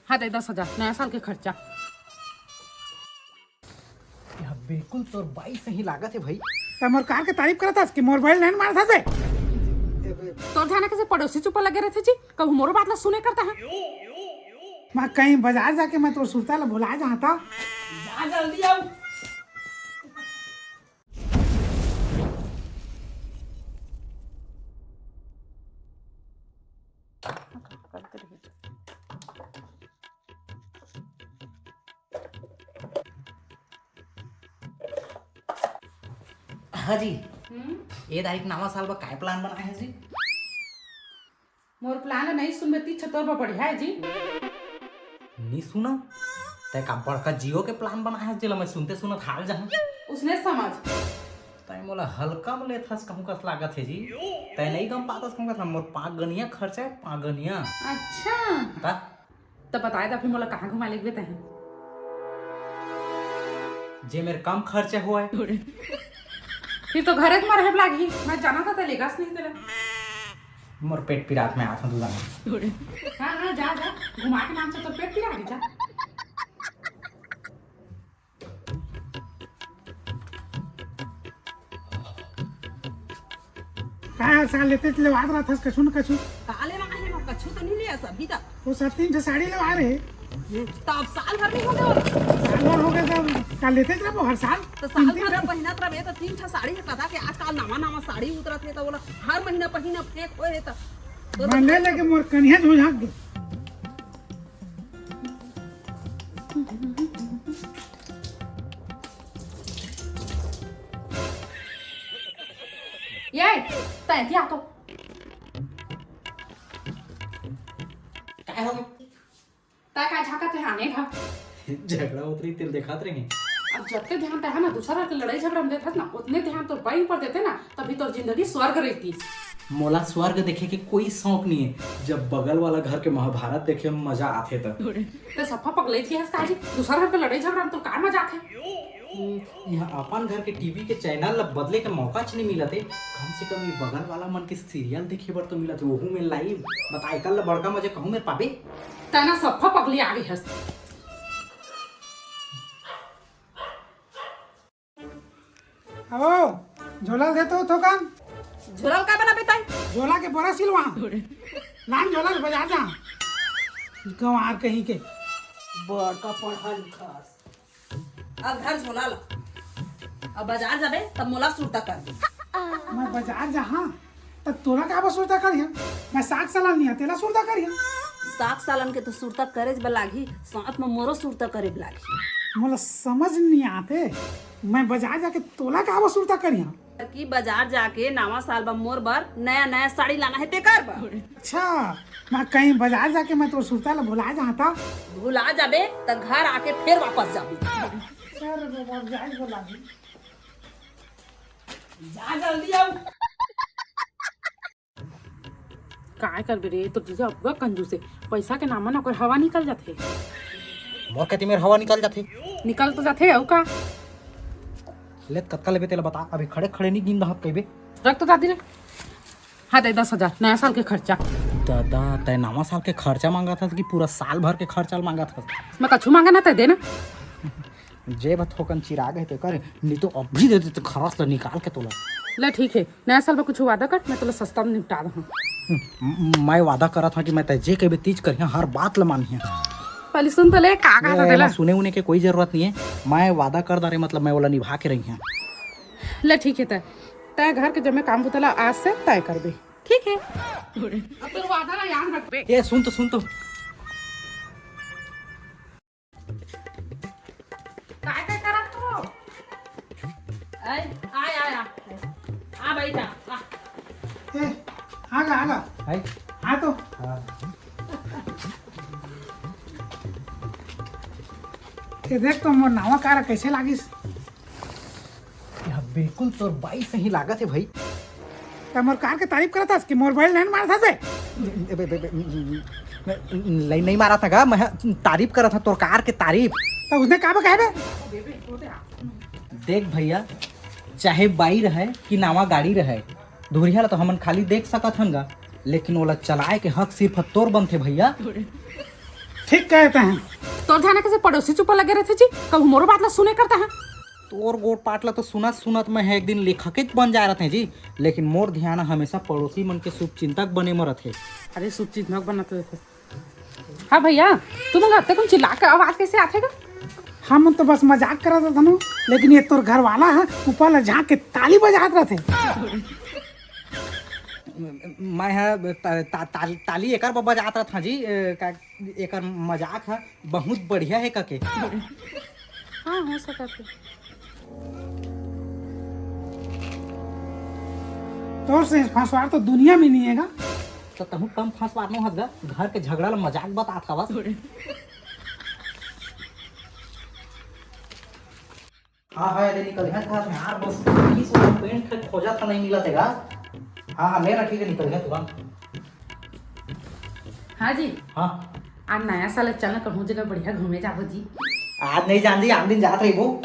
हाँ दे 10,000 नया साल के खर्चा। बिल्कुल तोर बाई सही लागत है भाई। तो मोर कार के तारीफ करता कि मोबाइल नहीं मार था से तो ध्यान कैसे पड़ोसी चुप लगे रहे थे जी, कब मोरो बात ना सुने करता है। मैं कहीं बाजार जाके मैं तो सुरता ला भुला जाता। जा जल्दी आओ। हाँ जी, ये तारीख नवा साल का काय प्लान बनाया है जी? मोर प्लान नहीं सुनबे ती छतोर पर बढ़िया है जी। नहीं सुना तय का बड़का जियो के प्लान बनाया है जिला मैं सुनते सुनत हाल जहां उसने समझ तय मोला हल्का में ले थस कहूं कस लागत है जी। तय नहीं गम पातस कहूं कस मोर 5 गनिया खर्चा है 5 गनिया। अच्छा ता तो बताए तो फिर मोला कहाँ घुमा ले गए हैं जे मेरे कम खर्चे हुआ है फिर तो घरे तुम्हारे हेब लागी। मैं जाना था लेगा नहीं तेरा। मोर पेट पिरात में आता दूधा। हाँ हाँ जा जा घुमा के नाम से तो पेट पिरा जा। काय साल लेते ले वाद रहा था कछु न कछु। काले रंग है ना कछु तो नहीं लिया सभी तक। वो सब 3 साड़ी लगा रहे तब साल भर नहीं हो गया साल भर हो गया तो काल लेते थे वो हर साल तो साल भर पहिनत रहे तो 3 साड़ी है कथा के आजकल नवा साड़ी उतरत है तो बोला हर महीना पहिना फेक होए तो मैं ले लेके मोर कन्या जो झाक दे। ये तय दिया तो काय हो तय का झाका ते आने का झगड़ा उतरी तिल दिखात रहे। अब जबते ध्यान है ना दूसरा के लड़ाई झगड़ा में देता ना उतने ध्यान तो बाई पर देते ना तभी तो जिंदगी स्वर्ग रहती। मोला स्वर्ग देखे के कोई शौक नहीं है, जब बगल वाला घर के महाभारत देखे में मजा आते तब। ते सफा पगले थी हस काजी दूसरा के लड़ाई झगड़ा में तो का मजा आथे। यहाँ अपन घर के टीवी के चैनल ला बदले के मौका नहीं मिला थे, कम से कम ये बगल वाला मन के सीरियल देखे बर तो मिला थे वहू में लाइव बताए कल बड़का मजे कहूँ में पाबे। तना सफा पगली आ गई हस। ओ झोला दे तो कान झुरल का बना बेटा झोला के बोरा सिलवा लान झोला के बाजार जा गंवार कहीं के बड़का पढ़ा लिखा अब घर झोला ला अब बाजार जाबे तब मोला सुरता कर दे। मैं बाजार जहाँ तो तोरा का बसूरता करिया मैं 7 साल नहीं तेला सुरता करिया 7 सालन के तो सुरता करे लागी साथ में मोरो सुरता करे लागी। मोला समझ नहीं आते मैं बाजार जाके तोला का बसूरता करिया कि बाजार जाके नवा साल बा मोर बर नया साड़ी लाना है ते कर बा। अच्छा मैं कहीं बाजार जाके मैं तो सुरता ला भुला जाता भुला जाबे तो घर आके फिर वापस जाबे। जा जल्दी आओ। काय कर बे रे तो तुझे अब कंजूस है पैसा के नाम ना कोई हवा निकल जाते। मोर कहती मेरे हवा निकल जाते निकल तो जाते है का ले कत्का लेबे तेला बता अभी खड़े खड़े नहीं गिन दहत कहबे रख तो दादी रे। हाँ दे 10,000 नया साल के खर्चा। दादा तय नवा साल के खर्चा मांगा था कि पूरा साल भर के खर्चा मांगा था? मैं कछु मांगा ना ते देना जे बथोकन चिरा गए ते करे नहीं तो अभी दे दे तो खरास ला निकाल के तोला। ले ठीक है नया साल में कुछ वादा कर मैं तुला सस्ता में निपटा दूँ। मैं वादा करा था कि मैं तय जे कहबे तीज करिया हर बात ला मानिया। पहले सुन तो ले का था तेला। सुने उने के कोई जरूरत नहीं है, मैं वादा कर दा रे मतलब मैं वाला निभा के रही हूं। ले ठीक है तय घर के जमे काम बुतला आज से तय कर दे ठीक है। अब तो वादा ना याद रख बे। ये सुन तो काय काय करा तो आया आ बैठा आ। ए आगा हाय हाँ तो ये देख तो मोर नावा कार कैसे लागिस बिल्कुल तोर बाई सही लागत है भाई। तो मोर कार के तारीफ करता कि मोबाइल नहीं मार था से नहीं मारा था गा मैं तारीफ करा था तोर कार के तारीफ। तो उसने कहा कहे देख भैया चाहे बाई रहे कि नावा गाड़ी रहे धुरिया तो हमन खाली देख सकत हन गा, लेकिन ओला चलाए के हक सिर्फ तोर बनथे भैया। ठीक कहते हैं। तोर ध्यान कैसे पड़ोसी चुप लगे रहते जी, कभी मोरो बात ला सुने करता है। तोर गोट पाटला तो सुनत सुनत मैं एक दिन लेखक बन जा रहे जी, लेकिन मोर ध्यान हमेशा पड़ोसी मन के शुभ चिंतक बने में रथे। अरे शुभ चीज न बनाते थे। हाँ भैया, तुम आते कौन चिल्ला के आवाज कैसे आते गा? हम तो बस मजाक कर रहा था ना, लेकिन ये तोर घर वाला है ऊपर झाँक के ताली बजात रहे थे। मैं है ताली एकर पर बजात रहा जी, एकर मजाक है बहुत बढ़िया है कके। हाँ हो सकता है। तोर से फंसवार तो दुनिया में नहीं है। तो तहु कम फंसवार न हस घर के झगड़ा ला मजाक बतात हवा। हाँ हाँ ये निकल गया था यार, बस इस पेंट का खोजा था नहीं मिला तेगा। हाँ हाँ मेरा ठीक है, निकल गया तुरंत। हाँ जी, हाँ आज नया साल चलना कहूँ जगह बढ़िया घूमे जाबो जी। आज नहीं जान दी, आग दिन जात रही वो।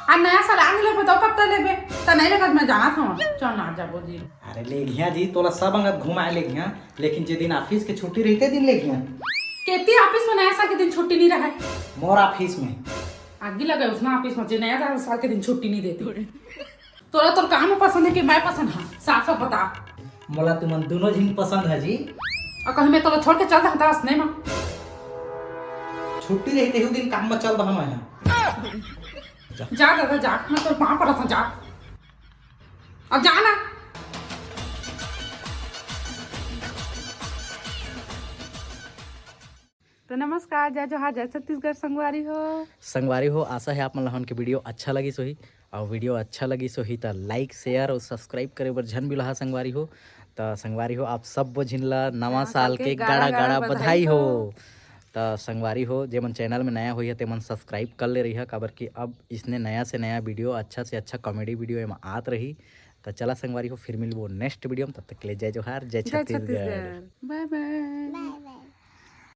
आज नया साल आने ले बताओ कब तक लेबे, तो नहीं लगा मैं जाना था चल ना जाबो जी। अरे ले गया जी, तोला सब अंगत घुमाए ले गया, लेकिन जे दिन ऑफिस के छुट्टी रहते दिन ले गया। केती ऑफिस में नया साल के दिन छुट्टी नहीं रहा है। मोर ऑफिस में आगे लगे उसना ऑफिस में जे नया साल के दिन छुट्टी नहीं देती। तोरा तोर काम पसंद है कि मैं पसंद है, साफ साफ बता। मोला तुमन दोनों झिन पसंद है जी। और कहीं मैं तोरा छोड़ के चल रहा था नहीं मां, छुट्टी रहते ही दिन काम में चल रहा मैं। जा दादा जा, मैं तो वहां पड़ा था जा, अब जा ना। तो नमस्कार, जय जोहार, जय छत्तीसगढ़। संगवारी हो, आशा है आप मन लोगन के वीडियो अच्छा लगी सोही, और वीडियो अच्छा लगी सोही तो लाइक शेयर और सब्सक्राइब करे बर झन भी लहा। संगवारी हो तो संगवारी हो आप सब वो झिनला नवा साल के गाड़ा गाड़ा बधाई हो। तो संगवारी हो जेमन चैनल में नया हुई है तेमन सब्सक्राइब कर ले रही है, काबर कि अब इसने नया से नया वीडियो, अच्छा से अच्छा कॉमेडी वीडियो एम आत रही। तो चला संगवारी हो फिर मिलबो नेक्स्ट वीडियो में, तब तक के लिए जय जोहार, जय छत्तीसगढ़। Bye bye.